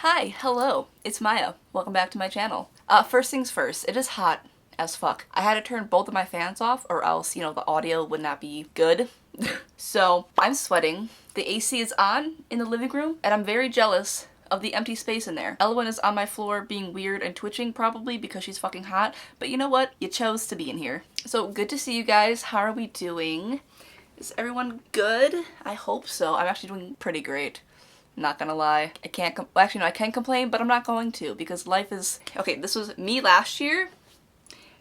Hi, hello, it's Maya. Welcome back to my channel. First things first, it is hot as fuck. I had to turn both of my fans off or else, the audio would not be good. So, I'm sweating. The AC is on in the living room, and I'm very jealous of the empty space in there. Elwyn is on my floor being weird and twitching probably because she's fucking hot, but you know what? You chose to be in here. So, good to see you guys. How are we doing? Is everyone good? I hope so. I'm actually doing pretty great. Not gonna lie. I can't actually no, I can complain, but I'm not going to because life is... Okay, this was me last year,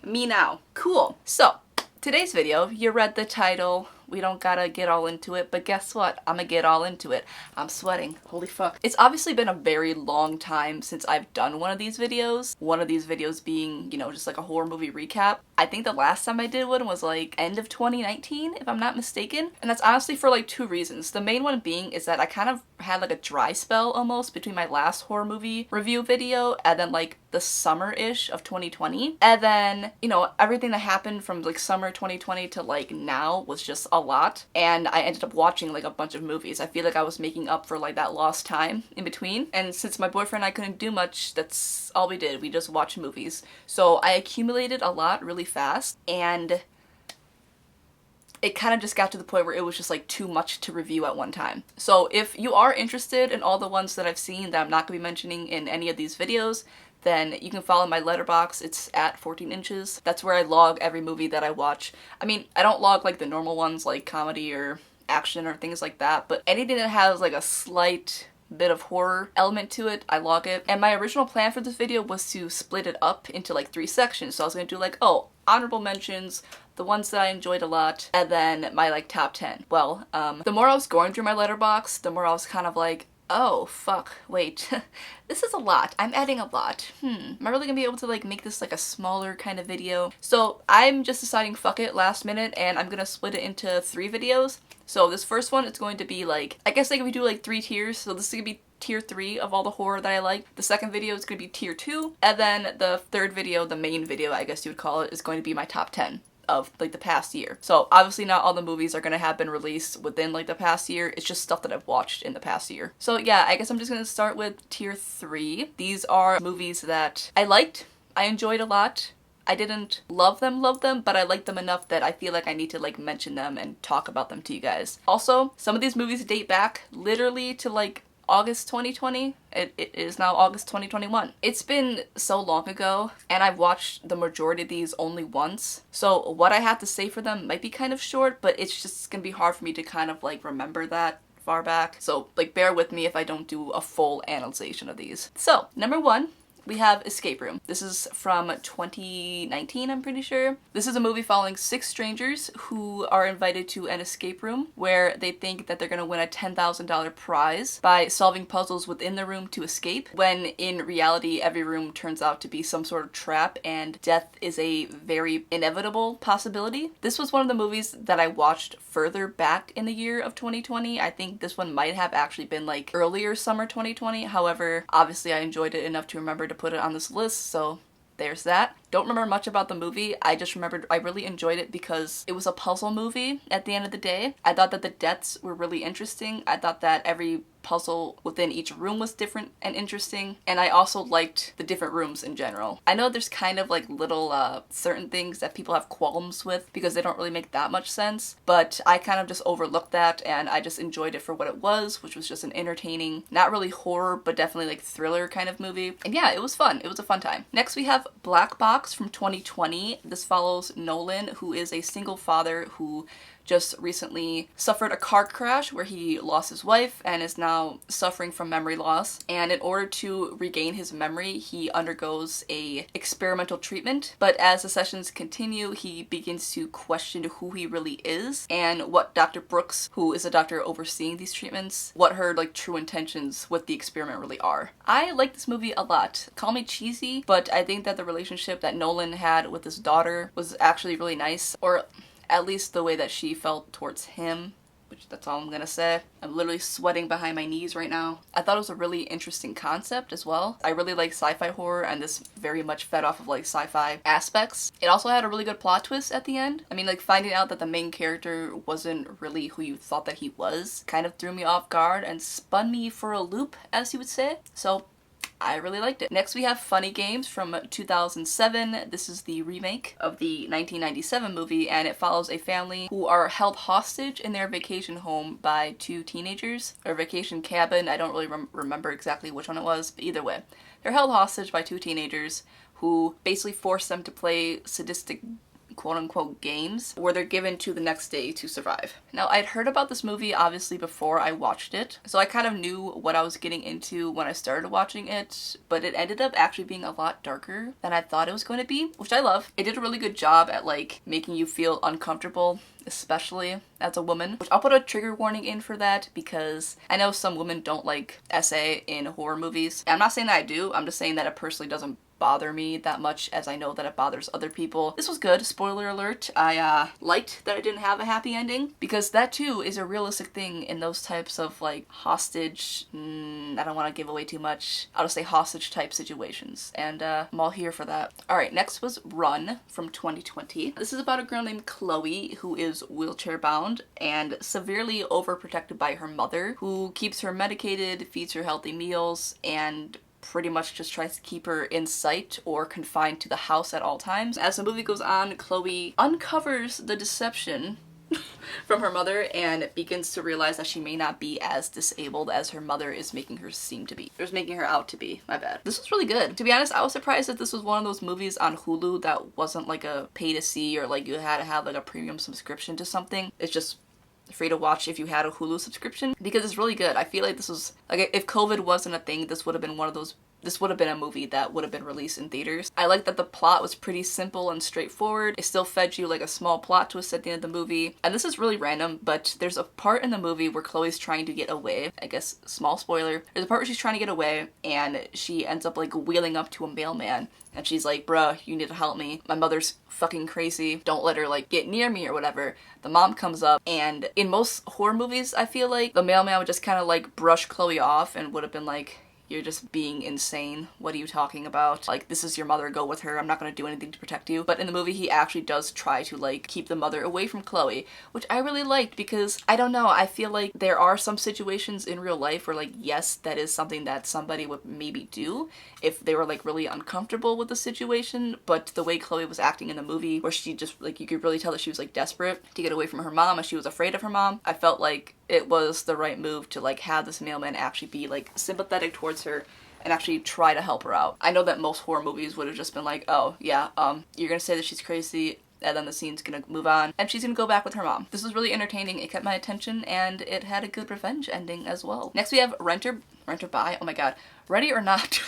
me now. Cool. So, today's video, you read the title. We don't gotta get all into it, but guess what? I'm gonna get all into it. I'm sweating. Holy fuck. It's obviously been a very long time since I've done one of these videos. One of these videos being, just like a horror movie recap. I think the last time I did one was like end of 2019, if I'm not mistaken. And that's honestly for like two reasons. The main one being is that I kind of had like a dry spell almost between my last horror movie review video and then like the summer-ish of 2020. And then, everything that happened from like summer 2020 to like now was just a lot. And I ended up watching like a bunch of movies. I feel like I was making up for like that lost time in between. And since my boyfriend and I couldn't do much, that's all we did. We just watched movies. So I accumulated a lot really fast, and it kind of just got to the point where it was just like too much to review at one time. So if you are interested in all the ones that I've seen that I'm not going to be mentioning in any of these videos, then you can follow my letterbox. It's at 14 inches. That's where I log every movie that I watch. I mean, I don't log like the normal ones like comedy or action or things like that, but anything that has like a slight bit of horror element to it, I log it. And my original plan for this video was to split it up into like 3 sections. So I was gonna do like, honorable mentions, the ones that I enjoyed a lot, and then my like top 10. Well, the more I was going through my letterbox, the more I was kind of like, oh fuck, wait, this is a lot. I'm adding a lot. Am I really gonna be able to like make this like a smaller kind of video? So I'm just deciding fuck it last minute, and I'm gonna split it into 3 videos. So this first one, it's going to be like, I guess like we do like 3 tiers. So this is gonna be tier 3 of all the horror that I like. The second video is gonna be tier 2. And then the third video, the main video I guess you would call it, is going to be my top 10 of like the past year. So obviously not all the movies are gonna have been released within like the past year. It's just stuff that I've watched in the past year. So yeah, I guess I'm just gonna start with tier 3. These are movies that I liked, I enjoyed a lot. I didn't love them, but I liked them enough that I feel like I need to like mention them and talk about them to you guys. Also, some of these movies date back literally to like August 2020. It is now August 2021. It's been so long ago, and I've watched the majority of these only once. So what I have to say for them might be kind of short, but it's just gonna be hard for me to kind of like remember that far back. So like bear with me if I don't do a full analyzation of these. So number 1, we have Escape Room. This is from 2019, I'm pretty sure. This is a movie following 6 strangers who are invited to an escape room where they think that they're gonna win a $10,000 prize by solving puzzles within the room to escape, when in reality every room turns out to be some sort of trap and death is a very inevitable possibility. This was one of the movies that I watched further back in the year of 2020. I think this one might have actually been like earlier summer 2020. However, obviously I enjoyed it enough to remember to put it on this list, so there's that. Don't remember much about the movie. I just remembered I really enjoyed it because it was a puzzle movie at the end of the day. I thought that the deaths were really interesting. I thought that every puzzle within each room was different and interesting, and I also liked the different rooms in general. I know there's kind of like little certain things that people have qualms with because they don't really make that much sense, but I kind of just overlooked that and I just enjoyed it for what it was, which was just an entertaining, not really horror, but definitely like thriller kind of movie. And yeah, it was fun. It was a fun time. Next we have Black Box from 2020. This follows Nolan, who is a single father who just recently suffered a car crash where he lost his wife and is now suffering from memory loss. And in order to regain his memory, he undergoes a experimental treatment. But as the sessions continue, he begins to question who he really is and what Dr. Brooks, who is a doctor overseeing these treatments, what her like true intentions with the experiment really are. I like this movie a lot. Call me cheesy, but I think that the relationship that Nolan had with his daughter was actually really nice, or at least the way that she felt towards him, which that's all I'm gonna say. I'm literally sweating behind my knees right now. I thought it was a really interesting concept as well. I really like sci-fi horror, and this very much fed off of like sci-fi aspects. It also had a really good plot twist at the end. I mean, like finding out that the main character wasn't really who you thought that he was kind of threw me off guard and spun me for a loop, as you would say. So I really liked it. Next we have Funny Games from 2007. This is the remake of the 1997 movie, and it follows a family who are held hostage in their vacation home by two teenagers, or vacation cabin. I don't really remember exactly which one it was, but either way. They're held hostage by two teenagers who basically force them to play sadistic quote-unquote games where they're given to the next day to survive. Now, I'd heard about this movie obviously before I watched it, so I kind of knew what I was getting into when I started watching it, but it ended up actually being a lot darker than I thought it was going to be, which I love. It did a really good job at like making you feel uncomfortable, especially as a woman, which I'll put a trigger warning in for that because I know some women don't like SA in horror movies. And I'm not saying that I do, I'm just saying that it personally doesn't bother me that much as I know that it bothers other people. This was good, spoiler alert. I liked that it didn't have a happy ending because that too is a realistic thing in those types of like hostage, I don't want to give away too much, I'll just say hostage type situations, and I'm all here for that. Alright, next was Run from 2020. This is about a girl named Chloe who is wheelchair bound and severely overprotected by her mother, who keeps her medicated, feeds her healthy meals, and pretty much just tries to keep her in sight or confined to the house at all times. As the movie goes on, Chloe uncovers the deception from her mother and begins to realize that she may not be as disabled as her mother is making her seem to be. Or is making her out to be, my bad. This was really good. To be honest, I was surprised that this was one of those movies on Hulu that wasn't like a pay to see or like you had to have like a premium subscription to something. It's just free to watch if you had a Hulu subscription because it's really good. I feel like this was like if COVID wasn't a thing, this would have been one of those. This would have been a movie that would have been released in theaters. I like that the plot was pretty simple and straightforward. It still fed you like a small plot twist at the end of the movie. And this is really random, but there's a part in the movie where Chloe's trying to get away. I guess, small spoiler. There's a part where she's trying to get away and she ends up like wheeling up to a mailman. And she's like, bruh, you need to help me. My mother's fucking crazy. Don't let her like get near me or whatever. The mom comes up, and in most horror movies, I feel like the mailman would just kind of like brush Chloe off and would have been like, you're just being insane. What are you talking about? Like, this is your mother, go with her. I'm not gonna do anything to protect you. But in the movie, he actually does try to, like, keep the mother away from Chloe, which I really liked because, I don't know, I feel like there are some situations in real life where, like, yes, that is something that somebody would maybe do if they were, like, really uncomfortable with the situation, but the way Chloe was acting in the movie, where she just, like, you could really tell that she was, like, desperate to get away from her mom and she was afraid of her mom, I felt like it was the right move to, like, have this mailman actually be, like, sympathetic towards her and actually try to help her out. I know that most horror movies would have just been like, oh, yeah, you're gonna say that she's crazy, and then the scene's gonna move on, and she's gonna go back with her mom. This was really entertaining, it kept my attention, and it had a good revenge ending as well. Next we have Rent or Buy, oh my god, Ready or Not.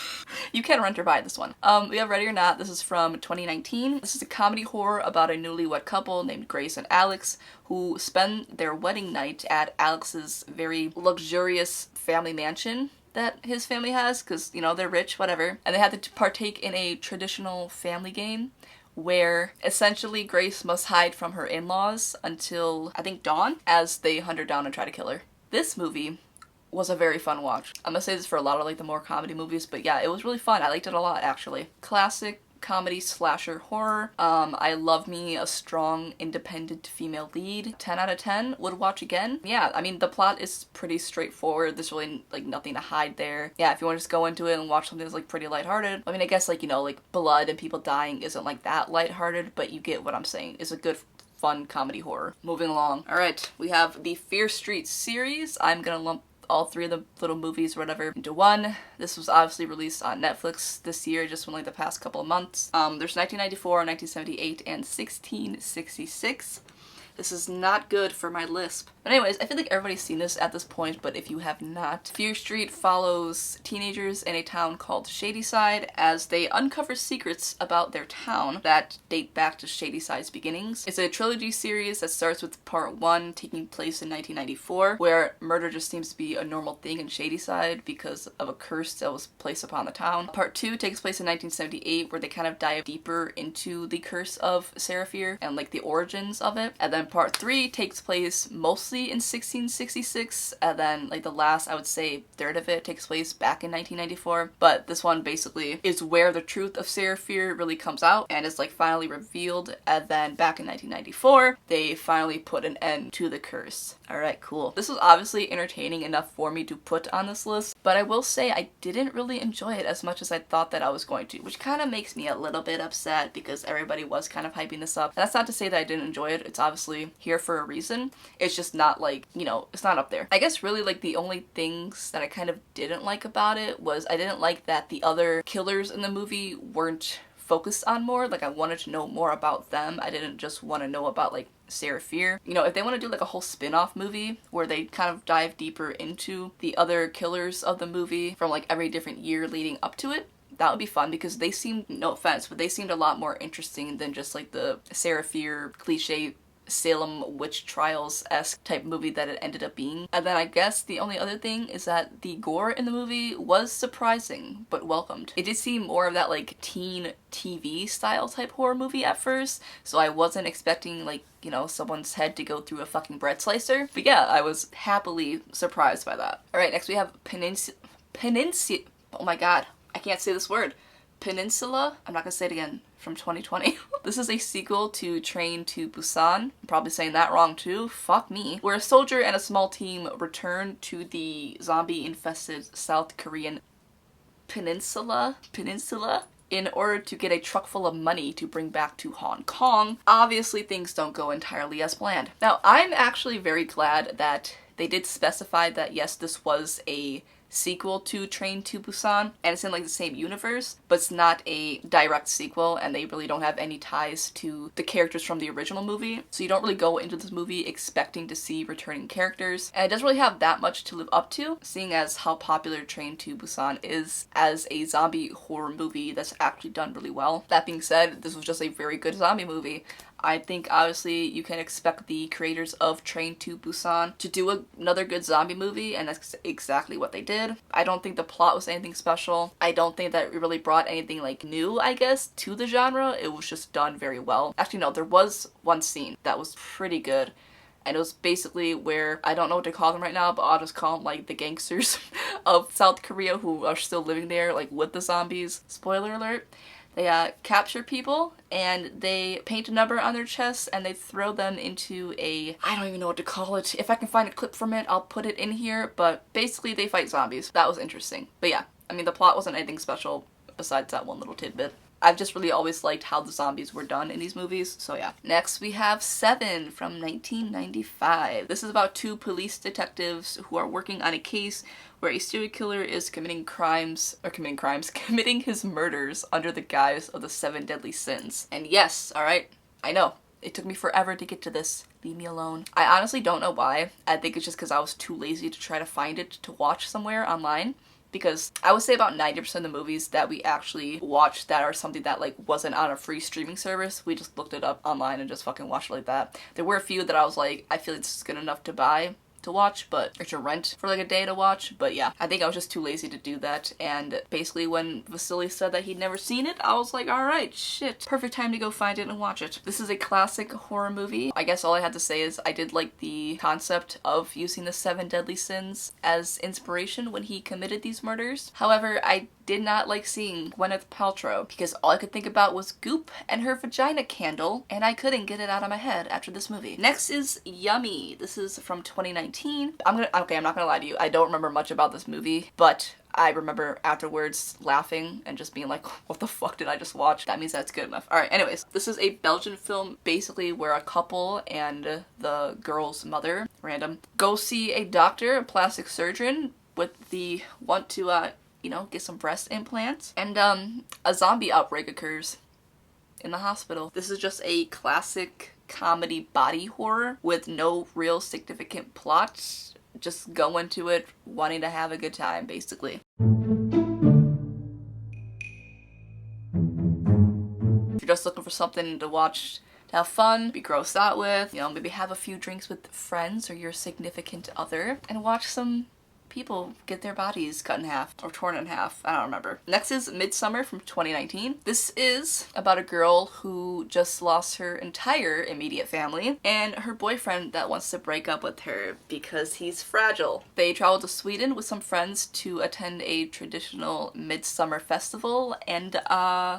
You can rent or buy this one. We have Ready or Not. This is from 2019. This is a comedy horror about a newlywed couple named Grace and Alex who spend their wedding night at Alex's very luxurious family mansion that his family has, because, you know, they're rich, whatever. And they have to partake in a traditional family game where essentially Grace must hide from her in-laws until, I think, dawn, as they hunt her down and try to kill her. This movie was a very fun watch. I'm gonna say this for a lot of like the more comedy movies, but yeah, it was really fun. I liked it a lot, actually. Classic comedy slasher horror. I love me a strong independent female lead. 10 out of 10 would watch again. Yeah, I mean the plot is pretty straightforward. There's really like nothing to hide there. Yeah, if you want to just go into it and watch something that's like pretty lighthearted. I mean, I guess like, you know, like blood and people dying isn't like that lighthearted, but you get what I'm saying. It's a good fun comedy horror. Moving along. Alright, we have the Fear Street series. I'm gonna lump all three of the little movies or whatever into one. This was obviously released on Netflix this year, just in like the past couple of months. There's 1994, 1978, and 1666. This is not good for my lisp. But anyways, I feel like everybody's seen this at this point, but if you have not, Fear Street follows teenagers in a town called Shadyside as they uncover secrets about their town that date back to Shadyside's beginnings. It's a trilogy series that starts with part 1 taking place in 1994, where murder just seems to be a normal thing in Shadyside because of a curse that was placed upon the town. Part 2 takes place in 1978, where they kind of dive deeper into the curse of Seraphir and like the origins of it. And then part 3 takes place mostly in 1666, and then like the last, I would say, third of it takes place back in 1994. But this one basically is where the truth of Seraphir really comes out and is like finally revealed, and then back in 1994 they finally put an end to the curse. Alright, cool. This was obviously entertaining enough for me to put on this list. but I will say I didn't really enjoy it as much as I thought that I was going to, which kind of makes me a little bit upset because everybody was kind of hyping this up. And that's not to say that I didn't enjoy it. It's obviously here for a reason. It's just not like, you know, it's not up there. I guess really like the only things that I kind of didn't like about it was I didn't like that the other killers in the movie weren't focused on more. Like I wanted to know more about them. I didn't just want to know about like Sarah Fear. You know, if they want to do like a whole spin-off movie where they kind of dive deeper into the other killers of the movie from like every different year leading up to it, that would be fun because they seemed, no offense, but they seemed a lot more interesting than just like the Sarah Fear cliche Salem witch trials-esque type movie that it ended up being. And then I guess the only other thing is that the gore in the movie was surprising but welcomed. It did seem more of that like teen TV style type horror movie at first, so I wasn't expecting like, you know, someone's head to go through a fucking bread slicer. But yeah, I was happily surprised by that. Alright, next we have oh my god, I can't say this word. Peninsula? I'm not gonna say it again. From 2020. This is a sequel to Train to Busan. I'm probably saying that wrong too. Fuck me. Where a soldier and a small team return to the zombie-infested South Korean peninsula in order to get a truck full of money to bring back to Hong Kong. Obviously, things don't go entirely as planned. Now, I'm actually very glad that they did specify that yes, this was a sequel to Train to Busan, and it's in like the same universe, but it's not a direct sequel, and they really don't have any ties to the characters from the original movie. So you don't really go into this movie expecting to see returning characters, and it doesn't really have that much to live up to, seeing as how popular Train to Busan is as a zombie horror movie that's actually done really well. That being said, this was just a very good zombie movie. I think obviously you can expect the creators of Train to Busan to do another good zombie movie, and that's exactly what they did. I don't think the plot was anything special. I don't think that it really brought anything like new, I guess, to the genre. It was just done very well. Actually, no, there was one scene that was pretty good. And it was basically where, I don't know what to call them right now, but I'll just call them like the gangsters of South Korea who are still living there, like with the zombies. Spoiler alert. They capture people and they paint a number on their chests and they throw them into a, I don't even know what to call it. If I can find a clip from it, I'll put it in here, but basically they fight zombies. That was interesting. But yeah, I mean the plot wasn't anything special besides that one little tidbit. I've just really always liked how the zombies were done in these movies, so yeah. Next we have Seven from 1995. This is about two police detectives who are working on a case where a serial killer is committing his murders under the guise of the 7 deadly sins. And yes, alright, I know. It took me forever to get to this. Leave me alone. I honestly don't know why. I think it's just because I was too lazy to try to find it to watch somewhere online. Because I would say about 90% of the movies that we actually watched that are something that like wasn't on a free streaming service, we just looked it up online and just fucking watched it like that. There were a few that I was like, I feel like this is good enough to buy to watch, but or to rent for like a day to watch. But yeah, I think I was just too lazy to do that. And basically when Vasily said that he'd never seen it, I was like, all right, shit, perfect time to go find it and watch it. This is a classic horror movie. I guess all I had to say is I did like the concept of using the 7 deadly sins as inspiration when he committed these murders. However, I did not like seeing Gwyneth Paltrow because all I could think about was Goop and her vagina candle, and I couldn't get it out of my head after this movie. Next is Yummy. This is from 2019. I'm not gonna lie to you. I don't remember much about this movie, but I remember afterwards laughing and just being like, what the fuck did I just watch? That means that's good enough. Alright, anyways, this is a Belgian film basically where a couple and the girl's mother, random, go see a doctor, a plastic surgeon, with the want to, you know, get some breast implants. And a zombie outbreak occurs in the hospital. This is just a classic comedy body horror with no real significant plot. Just go into it wanting to have a good time, basically. If you're just looking for something to watch to have fun, be grossed out with, you know, maybe have a few drinks with friends or your significant other, and watch some people get their bodies cut in half or torn in half. I don't remember. Next is Midsummer from 2019. This is about a girl who just lost her entire immediate family and her boyfriend that wants to break up with her because he's fragile. They travel to Sweden with some friends to attend a traditional midsummer festival, and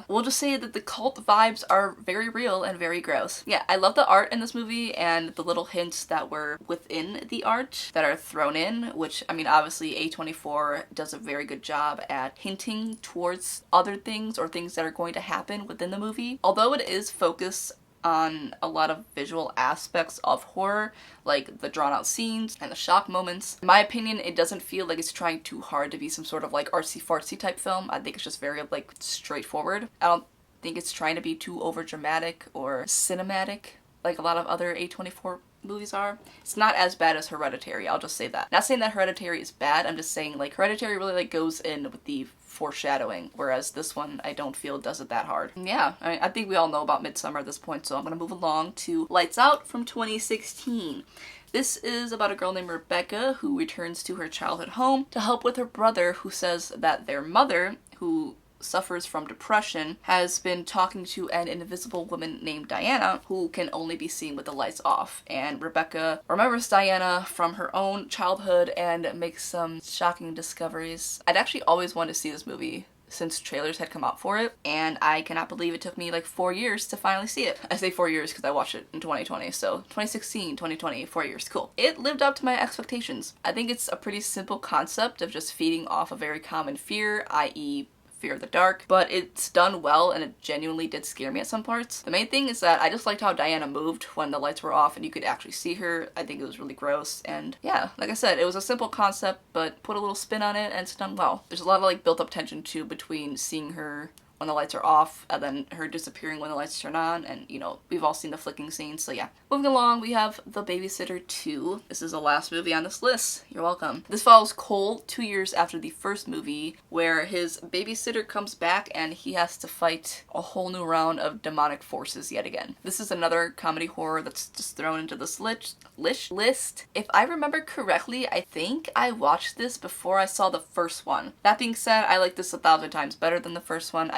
we'll just say that the cult vibes are very real and very gross. Yeah, I love the art in this movie and the little hints that were within the art that are thrown in, which, I mean, obviously A24 does a very good job at hinting towards other things or things that are going to happen within the movie. Although it is focused on a lot of visual aspects of horror, like the drawn out scenes and the shock moments. In my opinion, it doesn't feel like it's trying too hard to be some sort of like artsy-fartsy type film. I think it's just very like straightforward. I don't think it's trying to be too over dramatic or cinematic like a lot of other A24 movies are. It's not as bad as Hereditary, I'll just say that. Not saying that Hereditary is bad, I'm just saying like Hereditary really like goes in with the foreshadowing, whereas this one I don't feel does it that hard. Yeah, I think we all know about Midsummer at this point, so I'm gonna move along to Lights Out from 2016. This is about a girl named Rebecca who returns to her childhood home to help with her brother, who says that their mother, who suffers from depression, has been talking to an invisible woman named Diana who can only be seen with the lights off. And Rebecca remembers Diana from her own childhood and makes some shocking discoveries. I'd actually always wanted to see this movie since trailers had come out for it, and I cannot believe it took me like 4 years to finally see it. I say 4 years because I watched it in 2020, so 2016, 2020, 4 years, cool. It lived up to my expectations. I think it's a pretty simple concept of just feeding off a very common fear, i.e. fear of the dark, but it's done well and it genuinely did scare me at some parts. The main thing is that I just liked how Diana moved when the lights were off and you could actually see her. I think it was really gross, and yeah, like I said, it was a simple concept but put a little spin on it and it's done well. There's a lot of like built up tension too between seeing her when the lights are off and then her disappearing when the lights turn on, and you know, we've all seen the flicking scenes, so yeah. Moving along, we have The Babysitter 2. This is the last movie on this list. You're welcome. This follows Cole 2 years after the first movie, where his babysitter comes back and he has to fight a whole new round of demonic forces yet again. This is another comedy horror that's just thrown into this list. If I remember correctly, I think I watched this before I saw the first one. That being said, I like this 1,000 times better than the first one.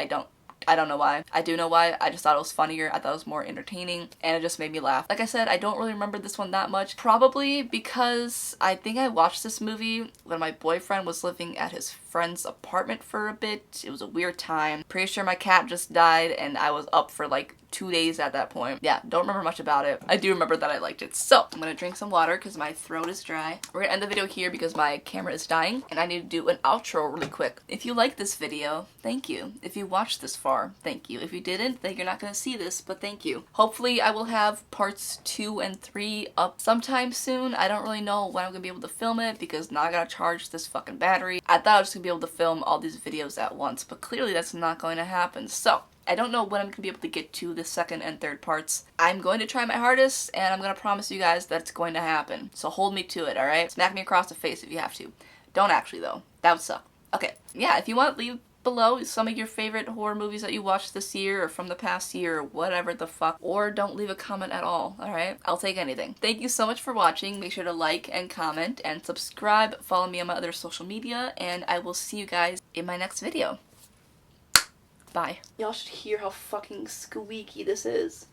I don't know why. I do know why. I just thought it was funnier. I thought it was more entertaining, and it just made me laugh. Like I said, I don't really remember this one that much. Probably because I think I watched this movie when my boyfriend was living at his friend's apartment for a bit. It was a weird time. Pretty sure my cat just died and I was up for like 2 days at that point. Yeah, don't remember much about it. I do remember that I liked it. So I'm gonna drink some water because my throat is dry. We're gonna end the video here because my camera is dying and I need to do an outro really quick. If you liked this video, thank you. If you watched this far, thank you. If you didn't, then you're not gonna see this, but thank you. Hopefully I will have parts 2 and 3 up sometime soon. I don't really know when I'm gonna be able to film it because now I gotta charge this fucking battery. I thought I was gonna be able to film all these videos at once, but clearly that's not going to happen. So I don't know when I'm gonna be able to get to the second and third parts. I'm going to try my hardest, and I'm gonna promise you guys that's going to happen. So hold me to it, alright? Smack me across the face if you have to. Don't actually, though. That would suck. Okay, yeah, if you want, leave below some of your favorite horror movies that you watched this year or from the past year or whatever the fuck. Or don't leave a comment at all, alright? I'll take anything. Thank you so much for watching. Make sure to like and comment and subscribe. Follow me on my other social media, and I will see you guys in my next video. Bye. Y'all should hear how fucking squeaky this is.